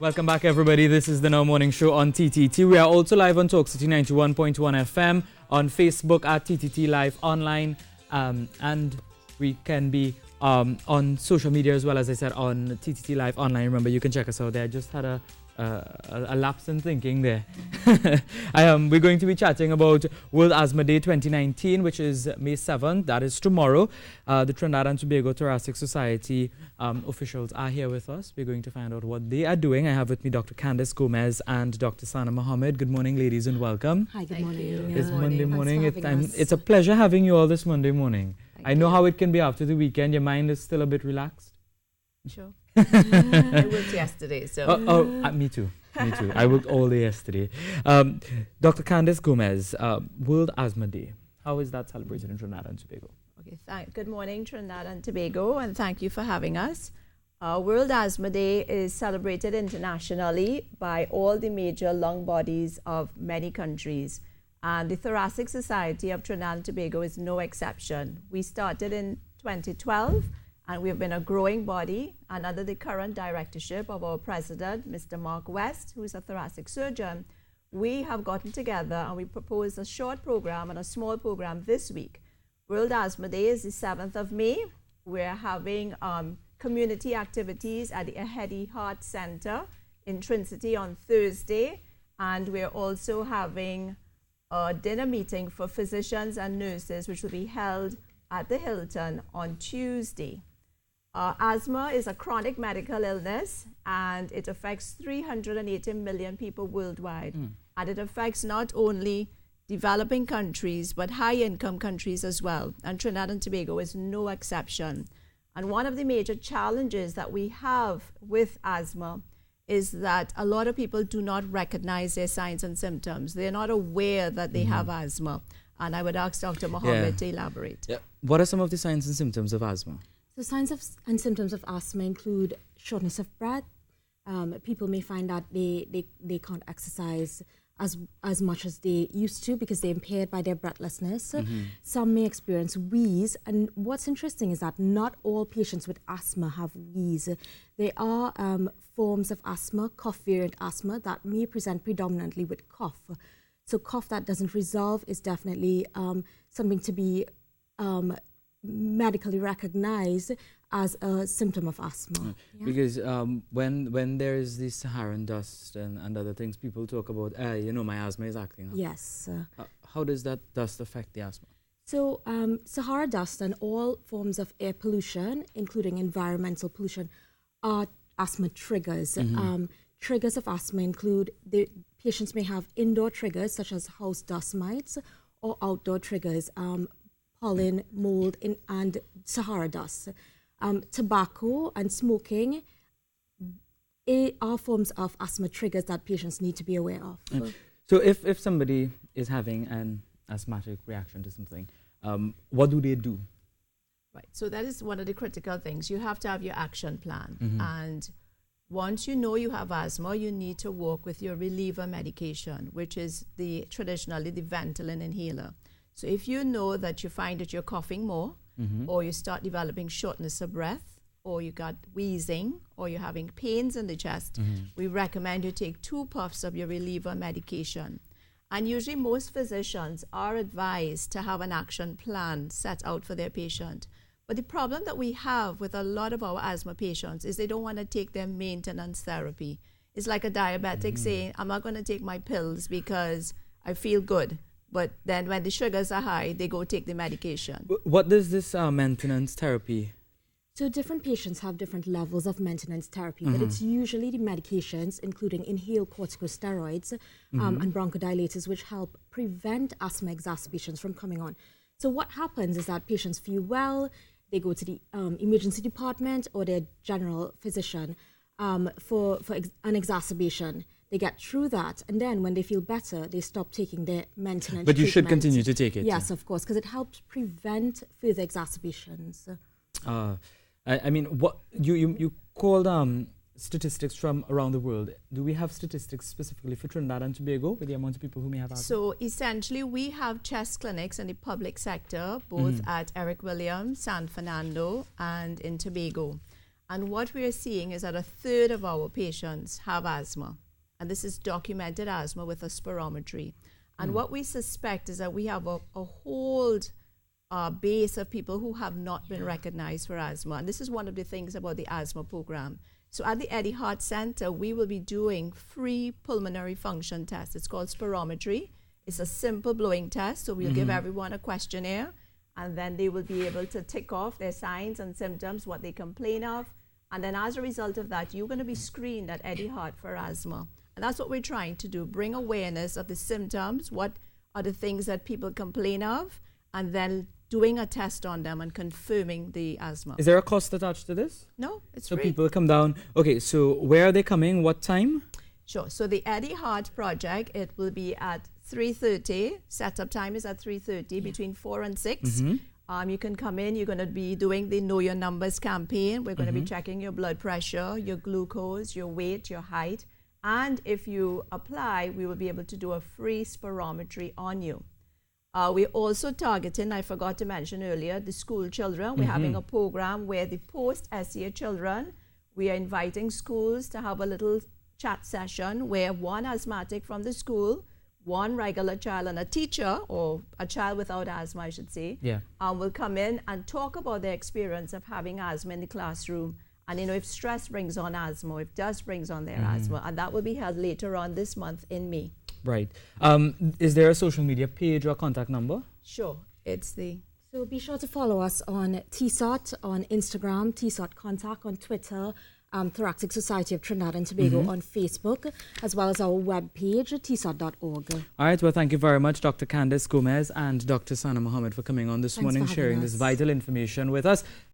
Welcome back, everybody. This is the Now Morning Show on TTT. We are also live on Talk City 91.1 FM, on Facebook at TTT Live Online, and we can be on social media as well, as I said, on TTT Live Online. Remember, you can check us out there. I just had a lapse in thinking there. We're going to be chatting about World Asthma Day 2019, which is May 7th. That is tomorrow. The Trinidad and Tobago Thoracic Society officials are here with us. We're going to find out what they are doing. I have with me Dr. Candice Gomez and Dr. Sana Mohammed. Good morning, ladies, and welcome. Hi, good morning. It's Monday morning. It's It's a pleasure having you all this Monday morning. I know how it can be after the weekend. Your mind is still a bit relaxed. Sure. I worked yesterday, so. Me too. Me too. I worked all day yesterday. Dr. Candice Gomez, World Asthma Day. How is that celebrated in Trinidad and Tobago? Okay, good morning, Trinidad and Tobago, and thank you for having us. World Asthma Day is celebrated internationally by all the major lung bodies of many countries. And the Thoracic Society of Trinidad and Tobago is no exception. We started in 2012. And we've been a growing body, and under the current directorship of our president, Mr. Mark West, who is a thoracic surgeon, we have gotten together and we proposed a short program and a small program this week. World Asthma Day is the 7th of May. We're having community activities at the Ahedi Heart Center in Trinity on Thursday, and we're also having a dinner meeting for physicians and nurses, which will be held at the Hilton on Tuesday. Asthma is a chronic medical illness, and it affects 380 million people worldwide. And it affects not only developing countries, but high-income countries as well. And Trinidad and Tobago is no exception. And one of the major challenges that we have with asthma is that a lot of people do not recognize their signs and symptoms. They're not aware that they have asthma. And I would ask Dr. Mohammed to elaborate. Yeah. What are some of the signs and symptoms of asthma? So signs and symptoms of asthma include shortness of breath. People may find that they can't exercise as much as they used to because they're impaired by their breathlessness. Some may experience wheeze. And what's interesting is that not all patients with asthma have wheeze. There are forms of asthma, cough variant asthma, that may present predominantly with cough. So cough that doesn't resolve is definitely something to be medically recognized as a symptom of asthma. Yeah. Because when there is the Saharan dust and other things, people talk about, my asthma is acting up. Yes. How does that dust affect the asthma? So Sahara dust and all forms of air pollution, including environmental pollution, are asthma triggers. Triggers of asthma include the patients may have indoor triggers such as house dust mites, or outdoor triggers, pollen, mold, and Sahara dust. Tobacco and smoking are forms of asthma triggers that patients need to be aware of. So if somebody is having an asthmatic reaction to something, what do they do? Right, so that is one of the critical things. You have to have your action plan. And once you know you have asthma, you need to work with your reliever medication, which is traditionally the Ventolin inhaler. So if you know that you find that you're coughing more, or you start developing shortness of breath, or you got wheezing, or you're having pains in the chest, we recommend you take 2 puffs of your reliever medication. And usually most physicians are advised to have an action plan set out for their patient. But the problem that we have with a lot of our asthma patients is they don't want to take their maintenance therapy. It's like a diabetic saying, I'm not going to take my pills because I feel good. But then when the sugars are high, they go take the medication. What does this maintenance therapy? So different patients have different levels of maintenance therapy, but it's usually the medications, including inhaled corticosteroids and bronchodilators, which help prevent asthma exacerbations from coming on. So what happens is that patients feel well, they go to the emergency department or their general physician for an exacerbation. They get through that, and then when they feel better, they stop taking their maintenance. But you should continue to take it. Yes, of course, because it helps prevent further exacerbations. I mean, what you called statistics from around the world. Do we have statistics specifically for Trinidad and Tobago with the amount of people who may have asthma? So essentially, we have chest clinics in the public sector, both at Eric Williams, San Fernando, and in Tobago. And what we are seeing is that 1/3 of our patients have asthma. And this is documented asthma with a spirometry. And what we suspect is that we have a whole base of people who have not been recognized for asthma. And this is one of the things about the asthma program. So at the Eddie Hart Center, we will be doing free pulmonary function tests. It's called spirometry. It's a simple blowing test. So we'll give everyone a questionnaire, and then they will be able to tick off their signs and symptoms, what they complain of. And then as a result of that, you're going to be screened at Eddie Hart for asthma. And that's what we're trying to do, bring awareness of the symptoms, what are the things that people complain of, and then doing a test on them and confirming the asthma. Is there a cost attached to this? No, it's so free. People come down. Okay, so where are they coming? What time? Sure. So the Eddie Hart project, it will be at 3:30. Setup time is at 3:30, between 4 and 6. You can come in. You're going to be doing the Know Your Numbers campaign. We're going to be checking your blood pressure, your glucose, your weight, your height. And if you apply, we will be able to do a free spirometry on you. We're also targeting, I forgot to mention earlier, the school children. We're having a program where the post-SEA children, we are inviting schools to have a little chat session where one asthmatic from the school, one regular child, and a teacher, or a child without asthma, I should say, will come in and talk about their experience of having asthma in the classroom. And, you know, if stress brings on asthma, if dust brings on their asthma, and that will be held later on this month in May. Right. Is there a social media page or a contact number? Sure. It's the... So be sure to follow us on TSOT on Instagram, TSOT Contact on Twitter, Thoracic Society of Trinidad and Tobago on Facebook, as well as our webpage, tsot.org. All right. Well, thank you very much, Dr. Candice Gomez and Dr. Sana Mohammed, for coming on this morning, sharing this vital information with us.